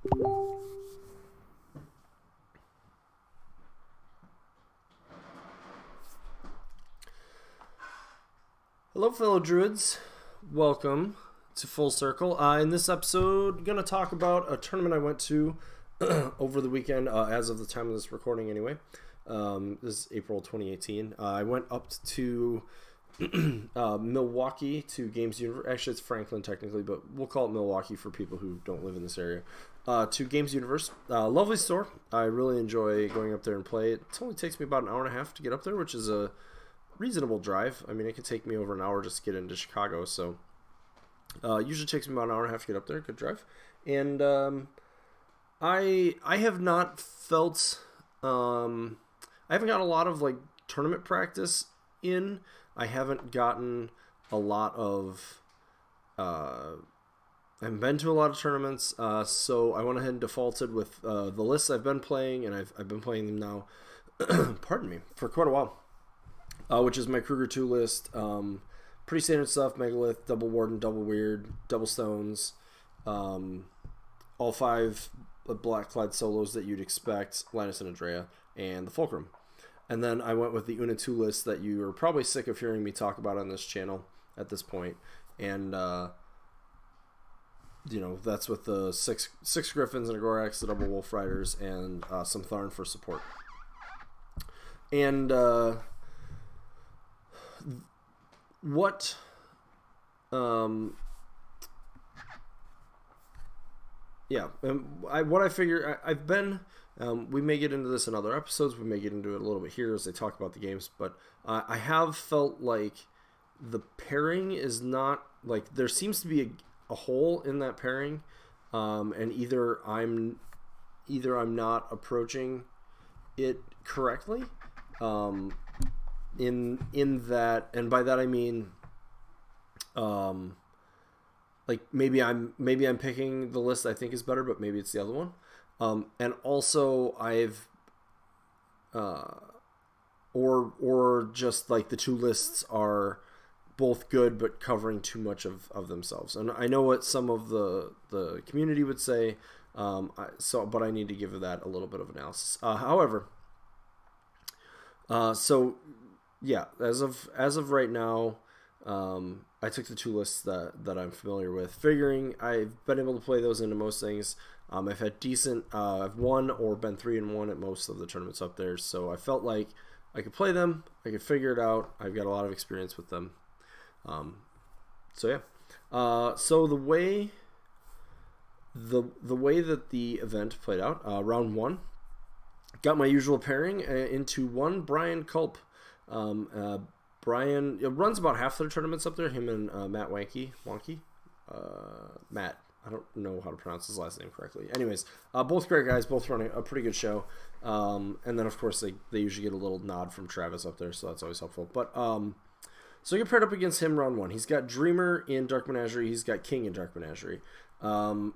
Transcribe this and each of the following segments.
Hello, fellow druids. Welcome to Full Circle. In this episode, I'm going to talk about a tournament I went to over the weekend, as of the time of this recording anyway. This is April 2018. I went up to Milwaukee to Games Universe. Actually, it's Franklin technically, but we'll call it Milwaukee for people who don't live in this area. To Games Universe. Lovely store. I really enjoy going up there and play. It only takes me about an hour and a half to get up there, which is a reasonable drive. I mean, it could take me over an hour just to get into Chicago, so usually takes me about an hour and a half to get up there. Good drive. And I have not felt I haven't got a lot of like tournament practice in. I haven't gotten a lot of I haven't been to a lot of tournaments, so I went ahead and defaulted with the lists I've been playing, and I've been playing them now pardon me, for quite a while. Which is my Kruger 2 list. Pretty standard stuff: Megalith, Double Warden, Double Weird, Double Stones, all 5 Blackclad solos that you'd expect, Linus and Andrea, and the Fulcrum. And then I went with the Una 2 list that you are probably sick of hearing me talk about on this channel at this point. And, you know, that's with the six Griffins and a Gorax, the Double Wolf Riders, and some Tharn for support. And, what what I figure, I've been we may get into this in other episodes, we may get into it a little bit here as they talk about the games, but I have felt like the pairing is not, like, there seems to be a hole in that pairing, and either I'm not approaching it correctly, in that, and by that I mean like maybe I'm picking the list I think is better, but maybe it's the other one, and also I've or just like the 2 lists are both good but covering too much of themselves. And I know what some of the community would say, but I need to give that a little bit of analysis. However, so yeah, as of right now, I took the 2 lists that I'm familiar with, figuring I've been able to play those into most things. I've had decent, I've won or been 3-1 at most of the tournaments up there, so I felt like I could play them, I could figure it out. I've got a lot of experience with them. So yeah, so the way that the event played out, round 1, got my usual pairing into 1 Brian Culp. Brian runs about half their tournaments up there, him and Matt Wonky. Matt, I don't know how to pronounce his last name correctly. Anyways, both great guys, both running a pretty good show. And then of course they usually get a little nod from Travis up there, so that's always helpful. But so I get paired up against him round 1. He's got Dreamer in Dark Menagerie, he's got King in Dark Menagerie. The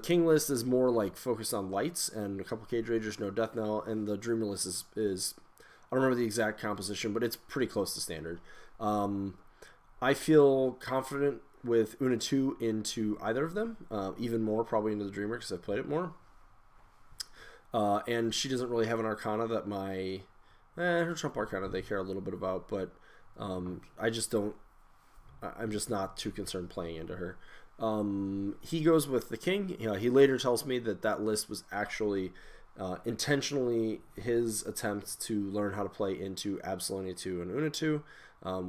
King list is more like focused on lights and a couple Cage Ragers, no Death Knell, and the Dreamer list is I don't remember the exact composition, but it's pretty close to standard. I feel confident with Una 2 into either of them, even more probably into the Dreamer because I've played it more. And she doesn't really have an Arcana that her Trump Arcana they care a little bit about, but I'm just not too concerned playing into her. He goes with the King. He later tells me that list was actually intentionally his attempt to learn how to play into Absalonia 2 and Una 2,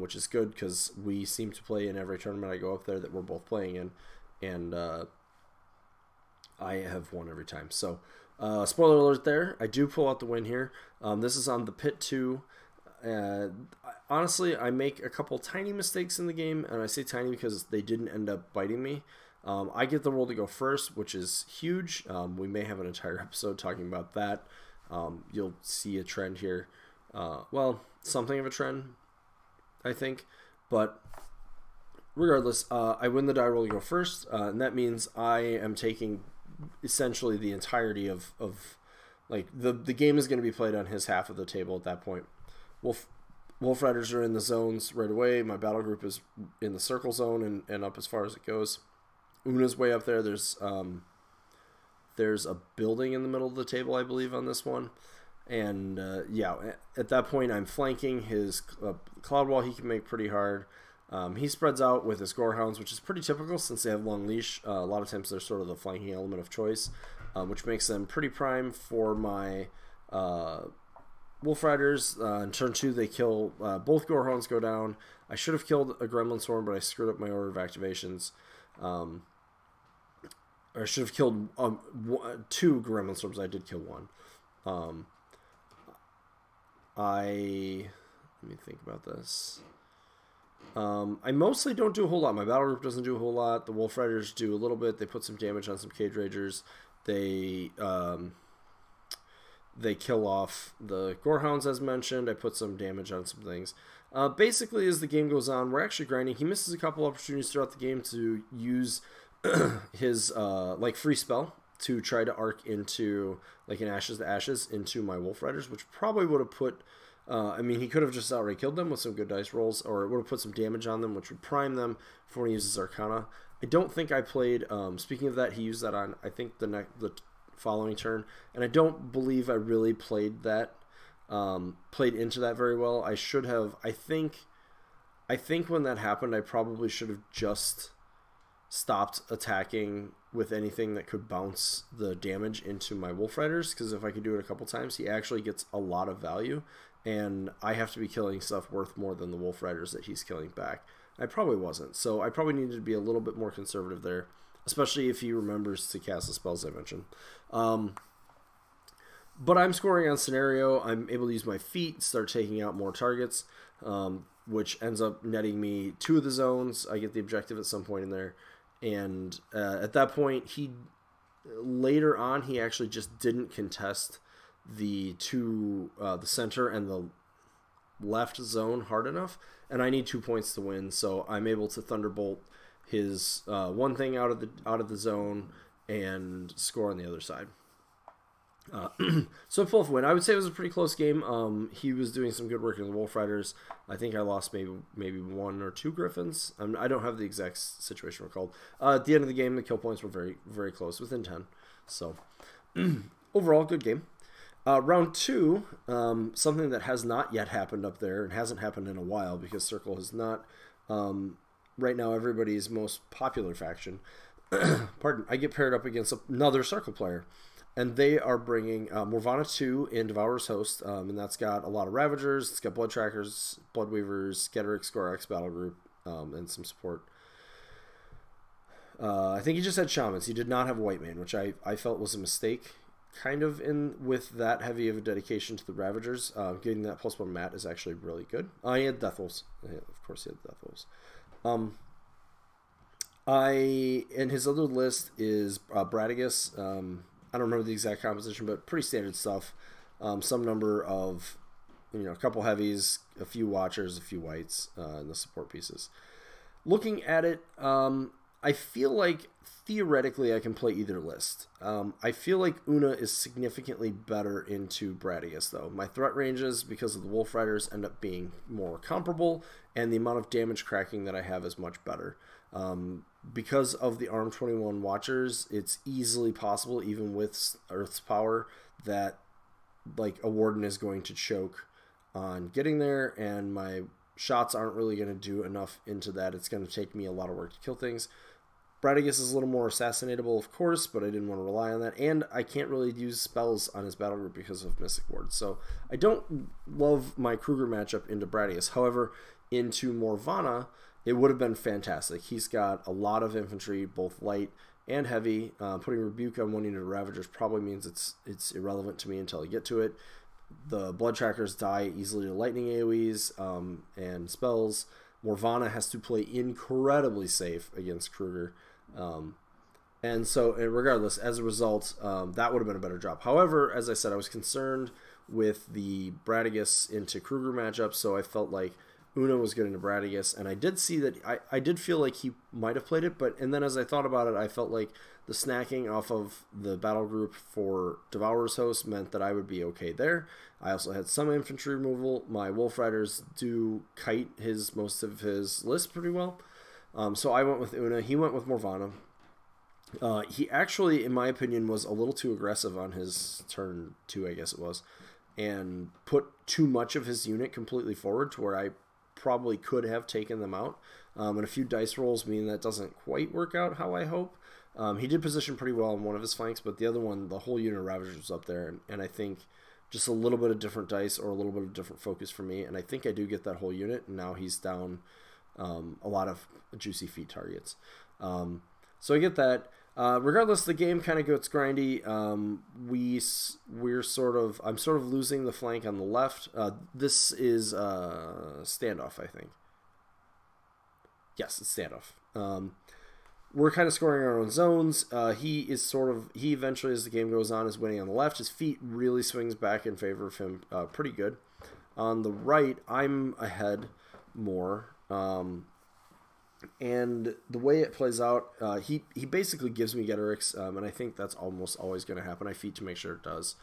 which is good because we seem to play in every tournament I go up there that we're both playing in, and I have won every time. So spoiler alert there, I do pull out the win here. This is on the Pit 2. Honestly, I make a couple tiny mistakes in the game, and I say tiny because they didn't end up biting me. I get the roll to go first, which is huge. We may have an entire episode talking about that. You'll see a trend here. Well, something of a trend, I think. But regardless, I win the die roll to go first, and that means I am taking essentially the entirety of like the game is going to be played on his half of the table at that point. Wolf Riders are in the zones right away. My battle group is in the circle zone and up as far as it goes. Una's way up there. There's a building in the middle of the table, I believe, on this one. And, yeah, at that point, I'm flanking his Cloud Wall. He can make pretty hard. He spreads out with his Gorehounds, which is pretty typical since they have long leash. A lot of times they're sort of the flanking element of choice, which makes them pretty prime for my Wolf Riders. In turn 2, they kill both Gorehounds go down. I should have killed a Gremlin Swarm, but I screwed up my order of activations. Or I should have killed 2 Gremlin Swarms. I did kill 1. Let me think about this. I mostly don't do a whole lot. My battle group doesn't do a whole lot. The Wolf Riders do a little bit. They put some damage on some Cage Ragers. They kill off the Gorehounds, as mentioned. I put some damage on some things. Basically, as the game goes on, we're actually grinding. He misses a couple opportunities throughout the game to use his like free spell to try to arc into like an Ashes to Ashes into my Wolf Riders, which probably would have put I mean, he could have just outright killed them with some good dice rolls, or it would have put some damage on them, which would prime them for when he uses Arcana. I don't think I played, speaking of that, he used that on, I think, the following turn, and I don't believe I really played that, played into that very well. I should have, I think when that happened, I probably should have just stopped attacking with anything that could bounce the damage into my Wolf Riders, because if I could do it a couple times, he actually gets a lot of value, and I have to be killing stuff worth more than the Wolf Riders that he's killing back. I probably wasn't, so I probably needed to be a little bit more conservative there, especially if he remembers to cast the spells I mentioned. But I'm scoring on scenario. I'm able to use my feet, start taking out more targets, which ends up netting me 2 of the zones. I get the objective at some point in there. And at that point, later on, he actually just didn't contest the center and the left zone hard enough, and I need 2 points to win. So I'm able to Thunderbolt his one thing out of the zone and score on the other side. So full win. I would say it was a pretty close game. He was doing some good work in the Wolf Riders. I think I lost maybe 1 or 2 Griffins. I don't have the exact situation recalled. At the end of the game, the kill points were very, very close, within 10. So overall, good game. Round 2, something that has not yet happened up there and hasn't happened in a while because Circle is not right now everybody's most popular faction. Pardon. I get paired up against another Circle player. And they are bringing Morvana 2 in Devourer's Host, and that's got a lot of Ravagers, it's got Blood Trackers, Blood Weavers, Getterick, Scorex, Battle Group, and some support. I think he just had Shamans. He did not have White Mane, which I felt was a mistake, kind of, with that heavy of a dedication to the Ravagers. Getting that +1 mat is actually really good. He had Death Wolves. Yeah, of course he had Death Wolves. And his other list is Bradigus. I don't remember the exact composition, but pretty standard stuff. Some number of, a couple heavies, a few watchers, a few whites, and the support pieces. Looking at it, I feel like theoretically I can play either list. I feel like Una is significantly better into Bradius, though. My threat ranges, because of the Wolf Riders, end up being more comparable, and the amount of damage cracking that I have is much better. Because of the ARM 21 Watchers, it's easily possible, even with Earth's power, that like a Warden is going to choke on getting there, and my shots aren't really going to do enough into that. It's going to take me a lot of work to kill things. Bradigus is a little more assassinatable, of course, but I didn't want to rely on that, and I can't really use spells on his battle group because of Mystic Ward. So I don't love my Kruger matchup into Bradius. However, into Morvana, it would have been fantastic. He's got a lot of infantry, both light and heavy. Putting Rebuke on 1 unit of Ravagers probably means it's irrelevant to me until I get to it. The Blood Trackers die easily to lightning AoEs and spells. Morvana has to play incredibly safe against Kruger. And so, regardless, as a result, that would have been a better job. However, as I said, I was concerned with the Bradigus into Kruger matchup, so I felt like Una was good into Bradius, and I did see that I did feel like he might have played it, and then as I thought about it, I felt like the snacking off of the battle group for Devourer's Host meant that I would be okay there. I also had some infantry removal. My Wolf Riders do kite most of his list pretty well. So I went with Una. He went with Morvana. He actually, in my opinion, was a little too aggressive on his turn 2, I guess it was, and put too much of his unit completely forward to where I probably could have taken them out. And a few dice rolls mean that doesn't quite work out how I hope. He did position pretty well on one of his flanks, but the other one, the whole unit of Ravagers was up there, and I think just a little bit of different dice or a little bit of different focus for me, and I think I do get that whole unit, and now he's down a lot of juicy feat targets. So I get that. Regardless, the game kind of gets grindy. I'm sort of losing the flank on the left. This is standoff, I think. Yes, it's standoff. We're kind of scoring our own zones. He eventually, as the game goes on, is winning on the left. His feet really swings back in favor of him pretty good. On the right, I'm ahead more. And the way it plays out, he basically gives me Getorix, and I think that's almost always going to happen. I feat to make sure it does.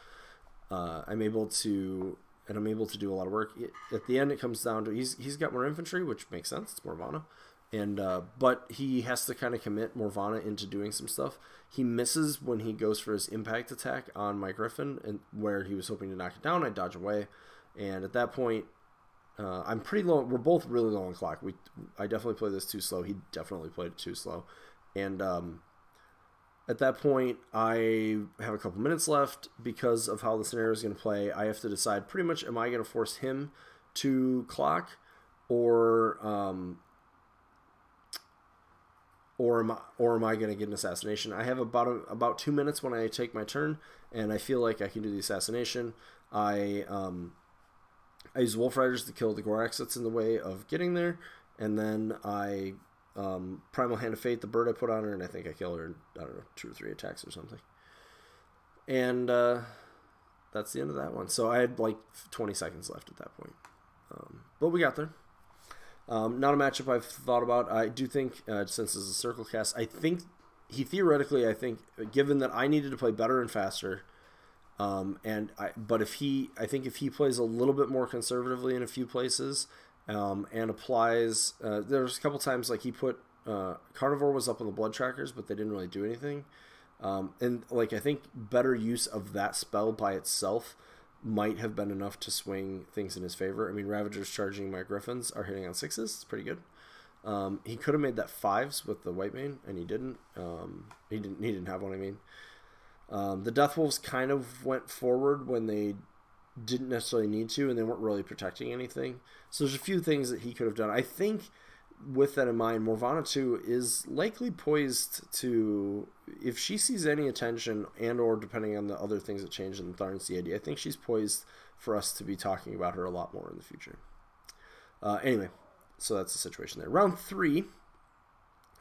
I'm able to do a lot of work. At the end, it comes down to he's got more infantry, which makes sense. It's Morvana. And but he has to kind of commit Morvana into doing some stuff. He misses when he goes for his impact attack on my Griffin, and where he was hoping to knock it down. I dodge away, and at that point, I'm pretty low. We're both really low on clock. I definitely played this too slow. He definitely played it too slow, and at that point, I have a couple minutes left because of how the scenario is going to play. I have to decide pretty much: am I going to force him to clock, or am I going to get an assassination? I have about 2 minutes when I take my turn, and I feel like I can do the assassination. I use Wolf Riders to kill the Gorax that's in the way of getting there, and then I Primal Hand of Fate, the bird I put on her, and I think I kill her in, I don't know, 2 or 3 attacks or something. And that's the end of that one. So I had like 20 seconds left at that point. But we got there. Not a matchup I've thought about. I do think, since it's a circle cast, I think given that I needed to play better and faster, I think if he plays a little bit more conservatively in a few places, and applies, there's a couple times like he put Carnivore was up on the blood trackers, but they didn't really do anything. And like I think better use of that spell by itself might have been enough to swing things in his favor. I mean, Ravagers charging my Griffins are hitting on 6s. It's pretty good. He could have made that 5s with the White Mane, and he didn't. He didn't have one, I mean. The Death Wolves kind of went forward when they didn't necessarily need to, and they weren't really protecting anything. So there's a few things that he could have done. I think with that in mind, Morvana 2 is likely poised to, if she sees any attention and or depending on the other things that change in the Tharn CID, I think she's poised for us to be talking about her a lot more in the future. Anyway, so that's the situation there. Round 3,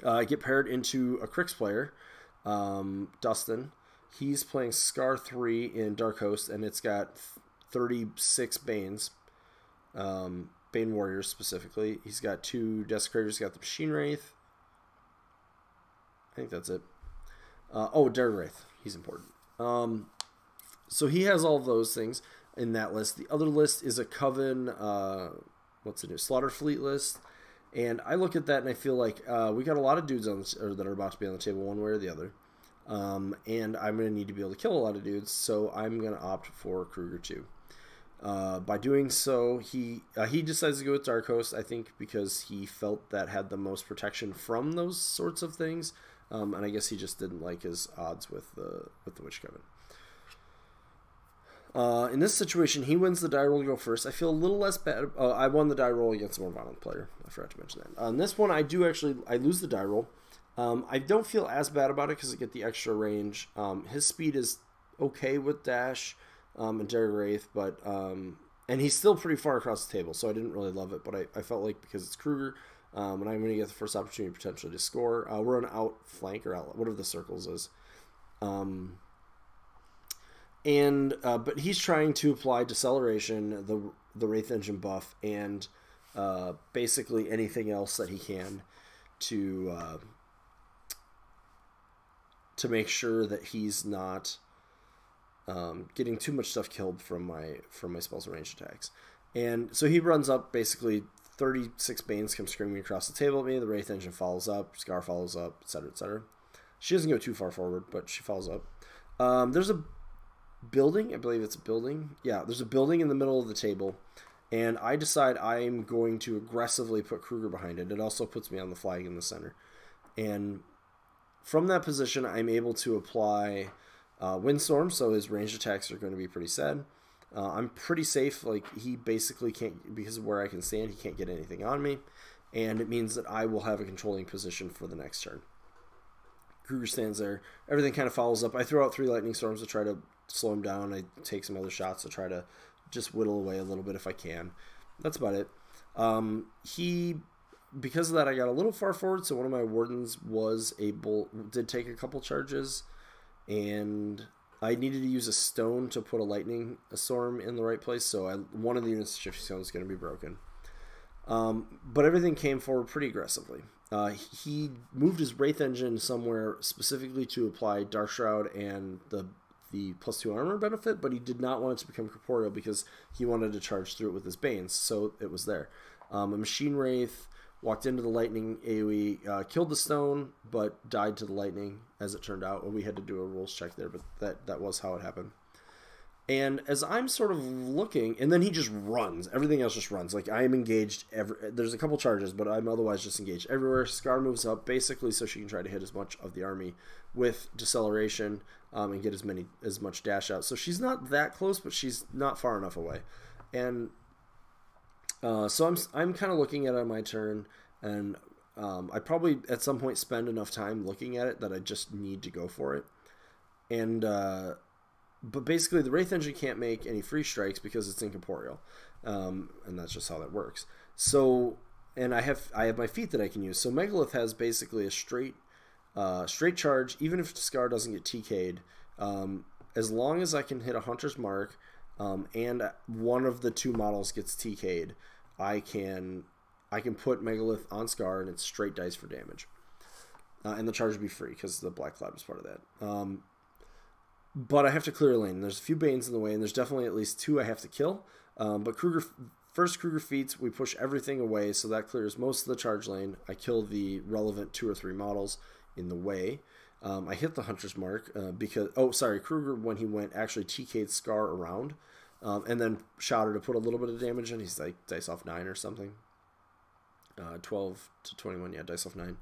I get paired into a Crix player, Dustin. He's playing Scar 3 in Dark Host, and it's got 36 Banes. Bane Warriors specifically. He's got 2 Desecrators. He's got the Machine Wraith. I think that's it. Derg Wraith. He's important. So he has all those things in that list. The other list is a Coven, what's the new Slaughter Fleet list. And I look at that and I feel like we got a lot of dudes on that are about to be on the table one way or the other. And I'm going to need to be able to kill a lot of dudes, so I'm going to opt for Kruger 2. By doing so, he decides to go with Dark Host, I think because he felt that had the most protection from those sorts of things, and I guess he just didn't like his odds with the Witch Coven. In this situation, he wins the die roll to go first. I feel a little less bad. I won the die roll against a more violent player. I forgot to mention that. On this one, I lose the die roll. I don't feel as bad about it because I get the extra range. His speed is okay with dash and Derg Wraith, but and he's still pretty far across the table, so I didn't really love it. But I felt like because it's Kruger, and I'm going to get the first opportunity potentially to score. We're an out flank or out, whatever the circles is. But he's trying to apply deceleration, the Wraith Engine buff, and basically anything else that he can to make sure that he's not getting too much stuff killed from my spells and ranged attacks. And so he runs up, basically 36 Banes come screaming across the table at me. The Wraith Engine follows up, Scar follows up, etc., etc. She doesn't go too far forward, but she follows up. There's a building. I believe it's a building. Yeah, there's a building in the middle of the table. And I decide I'm going to aggressively put Kruger behind it. It also puts me on the flag in the center. And from that position, I'm able to apply Windstorm, so his ranged attacks are going to be pretty sad. I'm pretty safe. Like, he basically can't, because of where I can stand, he can't get anything on me. And it means that I will have a controlling position for the next turn. Kruger stands there. Everything kind of follows up. I throw out 3 lightning storms to try to slow him down. I take some other shots to try to just whittle away a little bit if I can. That's about it. Because of that, I got a little far forward, so one of my wardens did take a couple charges, and I needed to use a stone to put a storm in the right place, so one of the units' shifting stone is going to be broken. But everything came forward pretty aggressively. He moved his Wraith Engine somewhere specifically to apply Dark Shroud and the +2 armor benefit, but he did not want it to become corporeal because he wanted to charge through it with his Banes, so it was there. A Machine Wraith walked into the lightning AoE, killed the stone, but died to the lightning, as it turned out. We had to do a rules check there, but that was how it happened. And as I'm sort of looking, and then he just runs. Everything else just runs. Like, I am engaged. There's a couple charges, but I'm otherwise just engaged everywhere. Scar moves up, basically, so she can try to hit as much of the army with deceleration and get as much dash out. So she's not that close, but she's not far enough away. And so I'm kind of looking at it on my turn, and I probably at some point spend enough time looking at it that I just need to go for it. And but basically, the Wraith Engine can't make any free strikes because it's incorporeal, and that's just how that works. So, and I have my feat that I can use. So Megalith has basically a straight charge, even if Scar doesn't get TK'd, as long as I can hit a Hunter's Mark, and one of the 2 models gets TK'd, I can put Megalith on Scar, and it's straight dice for damage, and the charge will be free because the Black Cloud was part of that. But I have to clear a lane. There's a few Banes in the way, and there's definitely at least 2 I have to kill. But Kruger feats, we push everything away, so that clears most of the charge lane. I kill the relevant 2 or 3 models in the way. I hit the Hunter's Mark because... Oh, sorry, Kruger, when he went, actually TK'd Scar around, and then shouted to put a little bit of damage in. He's like dice off 9 or something. 12 to 21, yeah, dice off 9.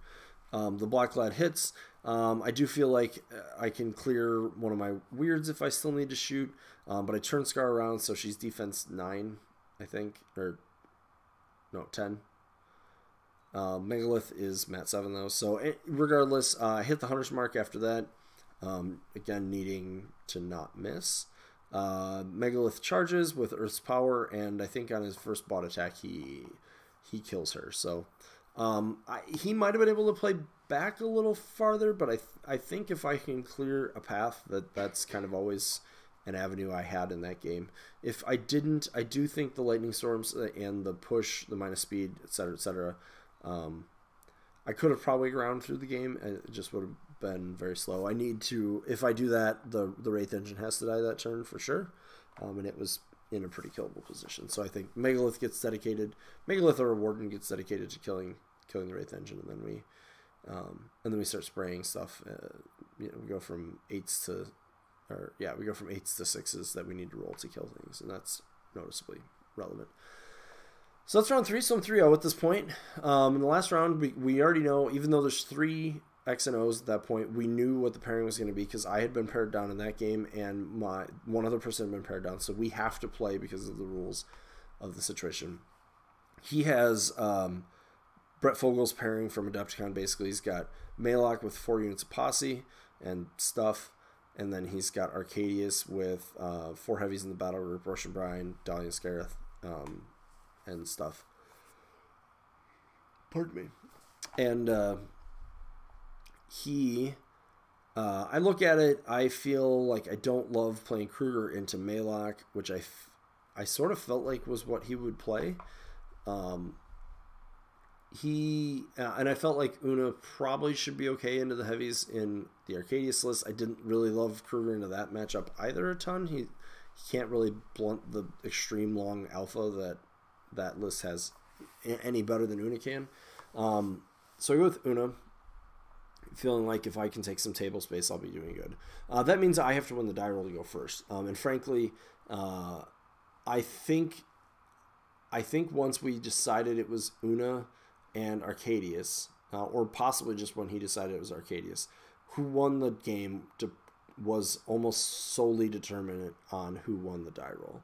The Black Lad hits. I do feel like I can clear one of my weirds if I still need to shoot, but I turn Scar around, so she's defense 9, I think, or no, 10. Megalith is mat 7 though, so regardless, I hit the Hunter's Mark after that, again needing to not miss. Megalith charges with Earth's Power, and I think on his first bot attack he kills her, so... he might have been able to play back a little farther, but I think if I can clear a path, that's kind of always an avenue I had in that game. If I didn't, I do think the Lightning Storms and the push, the minus speed, etc., I could have probably ground through the game, and it just would have been very slow. I need to, if I do that, the Wraith Engine has to die that turn for sure, and it was in a pretty killable position. So I think Megalith gets dedicated. Megalith or a Warden gets dedicated to killing the Wraith Engine, and then we start spraying stuff. We go from 8s to, we go from 8s to 6s that we need to roll to kill things, and that's noticeably relevant. So that's round 3. So I'm 3-0 at this point. In the last round, we already know, even though there's 3 X and O's at that point, we knew what the pairing was going to be because I had been paired down in that game, and one other person had been paired down. So we have to play because of the rules of the situation. He has Brett Fogel's pairing from Adepticon. Basically, he's got Maylock with 4 units of posse and stuff, and then he's got Arcadius with 4 heavies in the battle group, Russian Brian, Dahlia Scareth, and stuff. Pardon me. And I look at it, I feel like I don't love playing Kruger into Maylock, which I sort of felt like was what he would play. And I felt like Una probably should be okay into the heavies in the Arcadius list. I didn't really love Kruger into that matchup either a ton. He can't really blunt the extreme long alpha that list has any better than Una can. So I go with Una. feeling like if I can take some table space, I'll be doing good. That means I have to win the die roll to go first. And frankly, I think once we decided it was Una and Arcadius, or possibly just when he decided it was Arcadius, who won the game was almost solely determinant on who won the die roll.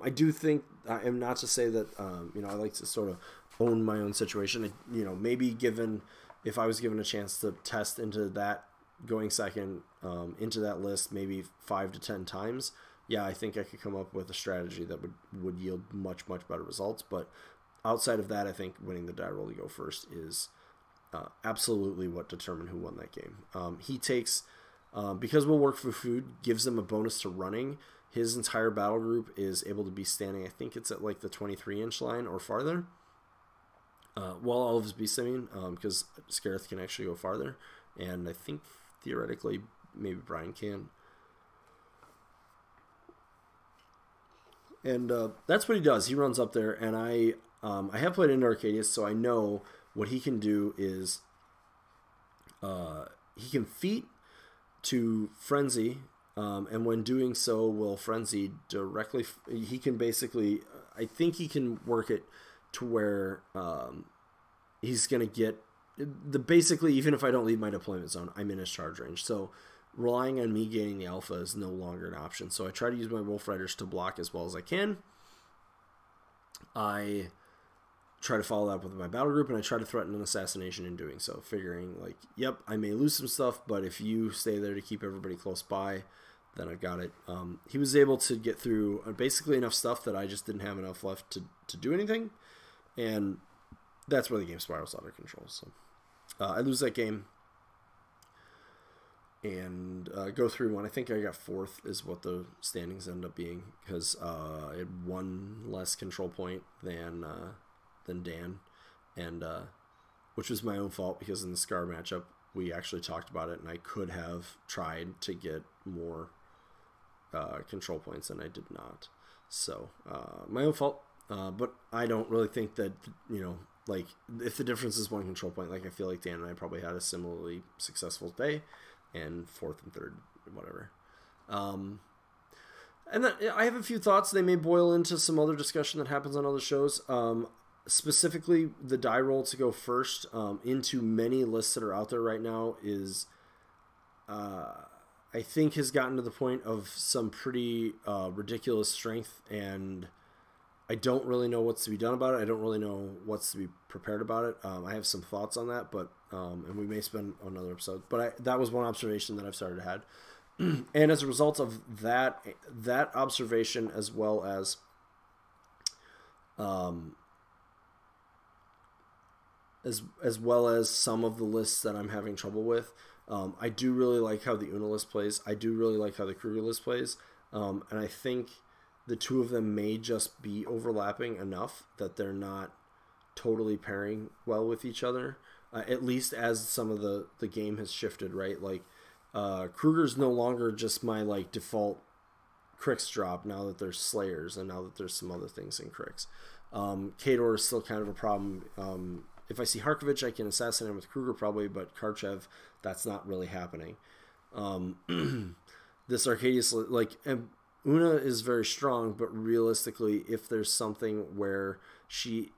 I do think, and not to say that, I like to sort of own my own situation. Maybe if I was given a chance to test into that going second, into that list maybe 5 to 10 times, yeah, I think I could come up with a strategy that would yield much, much better results. But outside of that, I think winning the die roll to go first is absolutely what determined who won that game. He takes, because we'll work for food, gives him a bonus to running. His entire battle group is able to be standing, I think it's at like the 23-inch line or farther. Well, all of his beasts, because Scareth can actually go farther. And I think theoretically maybe Brian can. And that's what he does. He runs up there, and I have played into Arcadius, so I know what he can do is he can feat to Frenzy, and when doing so will Frenzy directly. He can basically, I think he can work it to where he's going to get basically, even if I don't leave my deployment zone, I'm in his charge range. So relying on me gaining the alpha is no longer an option. So I try to use my Wolf Riders to block as well as I can. I try to follow that up with my battle group, and I try to threaten an assassination in doing so, figuring like, yep, I may lose some stuff, but if you stay there to keep everybody close by, then I've got it. He was able to get through basically enough stuff that I just didn't have enough left to do anything, and that's where the game spirals out of control. So I lose that game and go through one. I think I got 4th is what the standings end up being, because I had 1 less control point than Dan, and which was my own fault, because in the Scar matchup we actually talked about it, and I could have tried to get more control points, and I did not. So my own fault, but I don't really think that, like, if the difference is 1 control point, like, I feel like Dan and I probably had a similarly successful day, and 4th and 3rd, whatever. And then I have a few thoughts. They may boil into some other discussion that happens on other shows. Specifically, the die roll to go first into many lists that are out there right now is, I think, has gotten to the point of some pretty ridiculous strength, and I don't really know what's to be done about it. I don't really know what's to be prepared about it. I have some thoughts on that, but and we may spend another episode. But that was one observation that I've started to have, and as a result of that observation, as well as some of the lists that I'm having trouble with. I do really like how the Una list plays. I do really like how the Kruger list plays. And I think the two of them may just be overlapping enough that they're not totally pairing well with each other. At least as some of the game has shifted, right? Like, Kruger's no longer just my, like, default Crix drop now that there's Slayers and now that there's some other things in Crix. Kador is still kind of a problem. If I see Harkovich, I can assassinate him with Kruger probably, but Karchev, that's not really happening. This Arcadius, like, Una is very strong, but realistically, if there's something where she's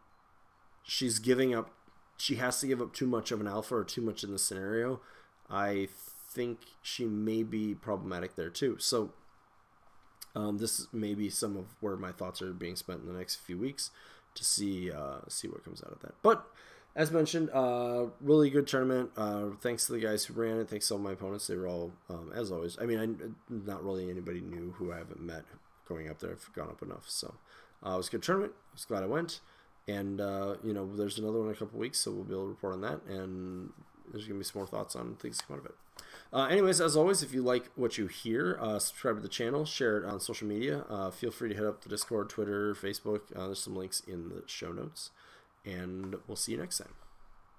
giving up, she has to give up too much of an alpha or too much in the scenario, I think she may be problematic there too. So this may be some of where my thoughts are being spent in the next few weeks to see what comes out of that. But as mentioned, really good tournament. Thanks to the guys who ran it. Thanks to all my opponents. They were all, as always. I mean, not really anybody new who I haven't met going up there. I've gone up enough. So it was a good tournament. I was glad I went. And, there's another one in a couple weeks, so we'll be able to report on that. And there's going to be some more thoughts on things that come out of it. Anyways, as always, if you like what you hear, subscribe to the channel, share it on social media. Feel free to hit up the Discord, Twitter, Facebook. There's some links in the show notes. And we'll see you next time.